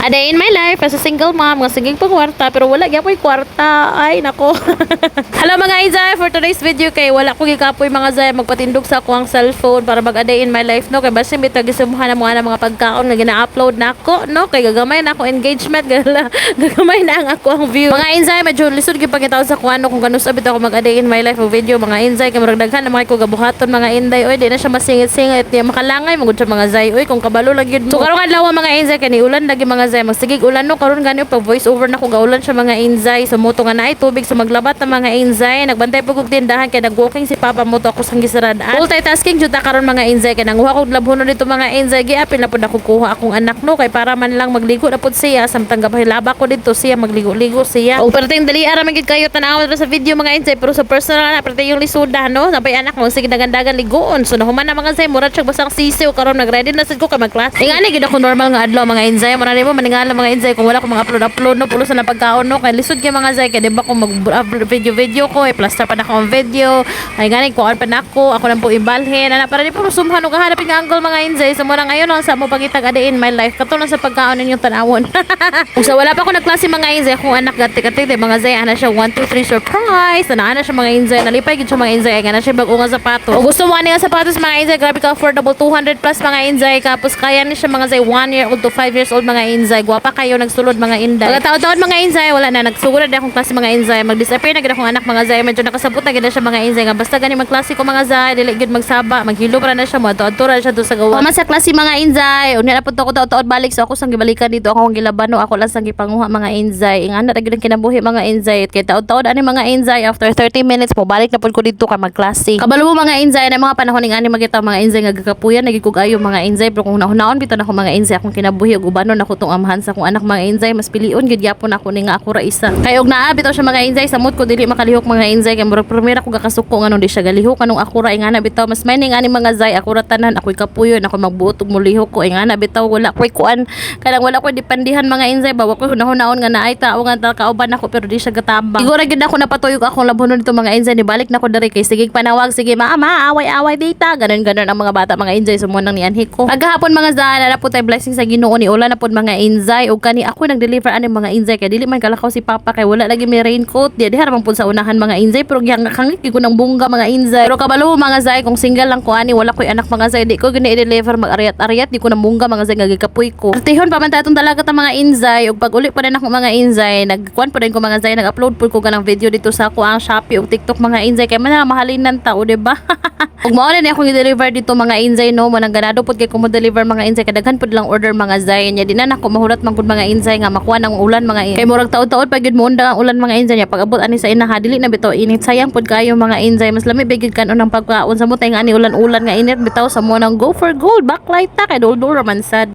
A day in my life as a single mom, nga sige pa kwarta pero wala gyapon kwarta. Ay nako. Hello mga Inzay, for today's video kay wala ko gikapoy mga Zay magpatindog sa akong cellphone para mag a day in my life no kay basta mi tagisumuhan na mga pagkaon nga gina-upload nako no kay gagamay na ako engagement gagamay na ang ako ang view. Mga Inzay medyo lisod gyud pagkitaon sa kuano kung ganus abit ako mag a day in my life video mga Inzay kay murag daghan na mga ko gabuhaton mga Inday oy di na siya masingit-singit di makalangay magud sa mga Zay oy kung kabalo lang gyud mo. So karong adlaw mga Inzay kani ulan lagi mga Zay magsigig ulan no karon gani pag voice over na ko gaulan siya mga Inzay so moto nga naay tubig so maglabat na mga Inzay nagbantay pag og tindahan kay nag-walking si Papa moto ako sang gisaradaan multitasking jud ta karon mga Inzay kay nanguha kog labhonon dito mga Inzay giapil na pud ako kuha akong anak no kay para man lang magligo na pud siya samtang gabahilaba ko dito siya magligo-ligo siya og perting dali ara magid kayo tan-awon sa video mga Inzay pero sa personal na perting yung lisuda no sabay anak mo sige dagan-dagan ligoon so nahuman na mga Inzay murag siya basang sisiw karon nag-ready na sad ko kay mag-class ingani gid ako normal nga adlaw mga Inzay mara mo maningala mga Inzay kung wala ko mga upload no pulo sa napagkaon no kay lisod kay mga Zay kay di ba ko mag video ko plaster pa na ko ang video ay gani kuan pa nako ako nang po ibalhin ana para di po sumhan og hanapin nga angle mga Inzay sa mura ngayon no sa mo pagitag ade in my life katulad sa pagkaon ninyong tanawon kung sa wala pa ko nagklase mga Inzay kung anak gati mga Zay ana siya 1 2 3 surprise ana siya mga Inzay nalipay gid siya mga Inzay ana siya bag-o nga sapato o gusto mo ani nga sapatos mga Inzay grabe ka affordable 200 plus mga Inzay kapos kaya ni siya mga Zay 1 year old to 5 years old mga Inzay gwapa kayo nagsulod mga Inday pagkataon-taon mga Inzay wala na nagsugod na akong klase mga Inzay mag-disappear na gid akong anak mga Zay medyo nakasabot na gid na siya mga Inzay nga basta gani magklase ko mga Zay dili gid magsaba maghilo ra na siya mo adto-adto siya do sa gawa man sa klase mga Inzay unya na pud ko taud-taud balik so ako sang gibalikan dito ako ang gilabano ako lang sang gipanguha mga Inzay ingana ra gid ang kinabuhi mga Inzay kay taud-taud ani mga Inzay after 30 minutes mo balik na pud ko dito ka magklase kabalo mo mga Inzay na mga panahon ning ani magita mga Inzay nga gakapuyan nagikog ayo mga Inzay pero kung nahunaon bitaw na ako mga Inzay akong kinabuhi ug ubanon ako tong amahan sa akong anak mga Inzay mas pilion gid gyapon ako ni nga ako ra isa kay og naa bitaw siya mga Inzay sa mood ko dili makalihok mga Inzay kay murag primera ko gakasuko nganong di siya galihok kanong ako ra ingana bitaw mas may ning ani mga Zay ako ra tanan ako'y kapuyon ako magbuot og mulihok ko ingana bitaw wala ko'y kuan kanang wala ko'y dipandihan mga Inzay bawa ko hunahon nga naay tao nga kauban ako pero di siya gatabang siguro gid ako napatuyog akong labonon dito mga Inzay nibalik na ko diri kay sige panawag sige mama away-away dita ganon ang mga bata mga Inzay sumunang ni anhi ko paghapon mga Zay na po tay blessing sa Ginoo ni ulan na pod mga Inzay ug kani ako nag-deliver ani mga Inzay kay dili man kalakaw si Papa kay wala lagi may raincoat di haraman pud sa unahan mga Inzay pero gihangit ko ng bungga mga Inzay pero kabalo mga Zay kung single lang ko ani wala ko'y anak mga Zay di ko gini i-deliver mag-ariat-ariat di ko ng bungga mga Zay nga gikapoy ko artihon pa man tatong dalaga ta mga Inzay ug pag uli pa din ako mga Inzay nagkuan pa din ko mga Zay nag-upload pud ko ganang video dito sa ako ang Shopee ug TikTok mga Inzay kay man mahalin nan tao di ba ug mao na akong i-deliver dito mga Inzay no mo nang ganado pud kay ko mo deliver mga Inzay kadaghan pud lang order mga Zay nya di na nako mahulat man pud mga Inzay nga makuha ng ulan mga Inzay kay murag taud-taud pag gid mo unda ang ulan mga Inzay nya pag abot ani sa ina ha dili na bitaw init sayang pud kayo mga Inzay mas lami bigid kanon ang pagkaon sa mo tay nga ani ulan-ulan nga init bitaw sa mo nang go for gold backlight ta kay dol-dol man sad